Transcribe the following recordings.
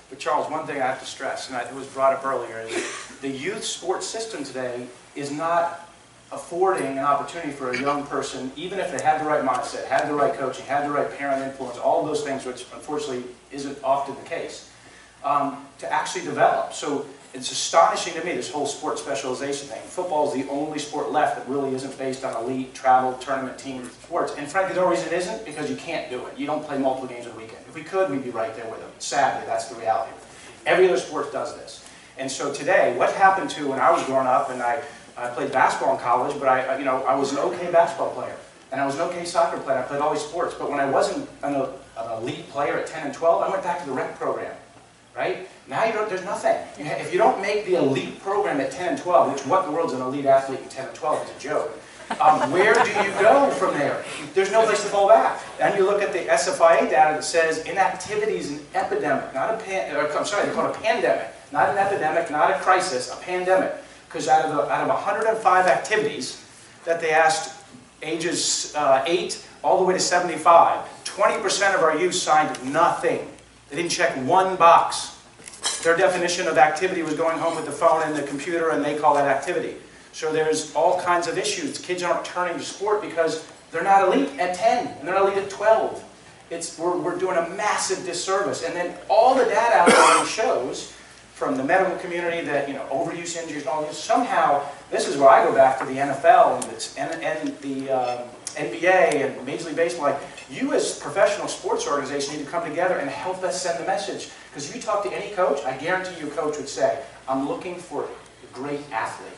But Charles, one thing I have to stress, and it was brought up earlier, is the youth sports system today is not affording an opportunity for a young person, even if they had the right mindset, had the right coaching, had the right parent influence, all those things, which unfortunately isn't often the case, to actually develop. So it's astonishing to me, this whole sport specialization thing. Football is the only sport left that really isn't based on elite travel tournament team sports. And frankly, the only reason it isn't because you can't do it. You don't play multiple games a weekend. If we could, we'd be right there with them. Sadly, that's the reality. Every other sport does this. And so today, what happened to when I was growing up, and I played basketball in college, but I was an okay basketball player. And I was an okay soccer player. I played all these sports. But when I wasn't an elite player at 10 and 12, I went back to the rec program. Right? Now there's nothing. If you don't make the elite program at 10 and 12, which what in the world's an elite athlete in 10 and 12 is a joke, where do you go from there? There's no place to fall back. And you look at the SFIA data that says inactivity is an epidemic, not a they call it a pandemic, not an epidemic, not a crisis, a pandemic. Because out of 105 activities that they asked ages 8 all the way to 75, 20% of our youth signed nothing. They didn't check one box. Their definition of activity was going home with the phone and the computer, and they call that activity. So there's all kinds of issues. Kids aren't turning to sport because they're not elite at 10, and they're not elite at 12. We're doing a massive disservice. And then all the data out there shows, from the medical community, that overuse injuries and all this, somehow, this is where I go back to the NFL and the NBA and Major League Baseball. Like, you as professional sports organizations need to come together and help us send the message. Because if you talk to any coach, I guarantee you a coach would say, I'm looking for a great athlete.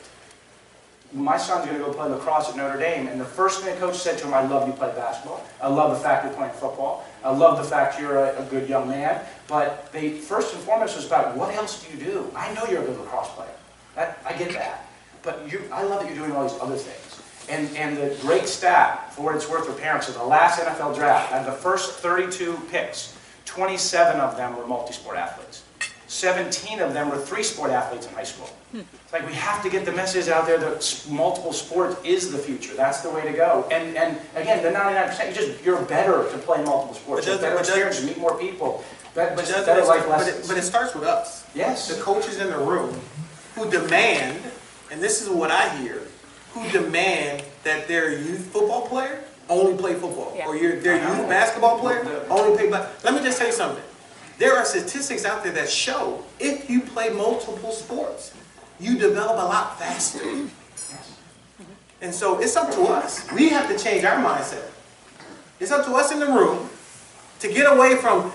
My son's going to go play lacrosse at Notre Dame, and the first thing the coach said to him, I love you play basketball. I love the fact you're playing football. I love the fact you're a good young man. But they first and foremost was about, what else do you do? I know you're a good lacrosse player. I get that. But I love that you're doing all these other things. And the great stat, for what it's worth for parents, is the last NFL draft, out of the first 32 picks, 27 of them were multi-sport athletes. 17 of them were 3-sport athletes in high school. It's like, we have to get the message out there that multiple sports is the future. That's the way to go. And again, the 99%, you're better to play multiple sports. You're better experience, meet more people. Better life lessons. But it starts with us. Yes. The coaches in the room who demand, and this is what I hear, who demand that their youth football player only play football. Yeah. Or their youth basketball player only play basketball. Let me just tell you something. There are statistics out there that show if you play multiple sports, you develop a lot faster. And so it's up to us. We have to change our mindset. It's up to us in the room to get away from,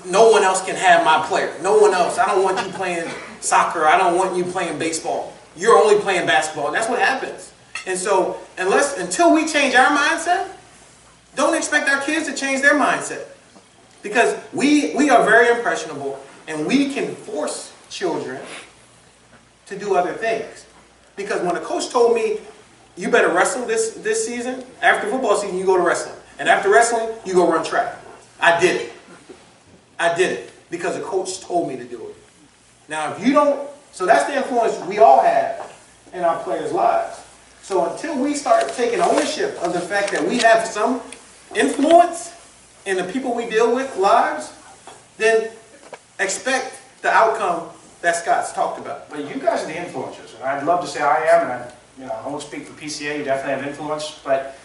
no one else can have my player. No one else. I don't want you playing soccer. I don't want you playing baseball. You're only playing basketball. And that's what happens. And so until we change our mindset, don't expect our kids to change their mindset. Because we are very impressionable, and we can force children to do other things. Because when a coach told me, you better wrestle this season, after football season, you go to wrestling. And after wrestling, you go run track. I did it. I did it because a coach told me to do it. Now, if you don't, so that's the influence we all have in our players' lives. So until we start taking ownership of the fact that we have some influence in the people we deal with lives, then expect the outcome that Scott's talked about. But you guys are the influencers, and I'd love to say I am, and I won't speak for PCA. You definitely have influence, but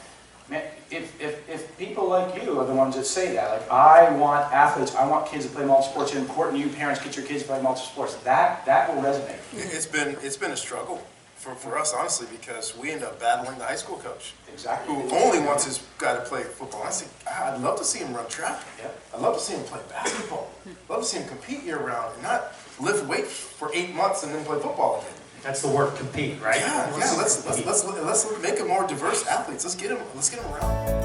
man, if people like you are the ones that say that, like, I want athletes, I want kids to play multiple sports, it's important you parents get your kids to play multiple sports, that will resonate. It's been a struggle for us, honestly, because we end up battling the high school coach. Exactly. Who only wants his guy to play football. I say, I'd love to see him run track. Yep. I'd love to see him play basketball. I'd love to see him compete year-round and not lift weights for 8 months and then play football again. That's the word, compete, right? Yeah. Let's make them more diverse athletes. Let's get them around.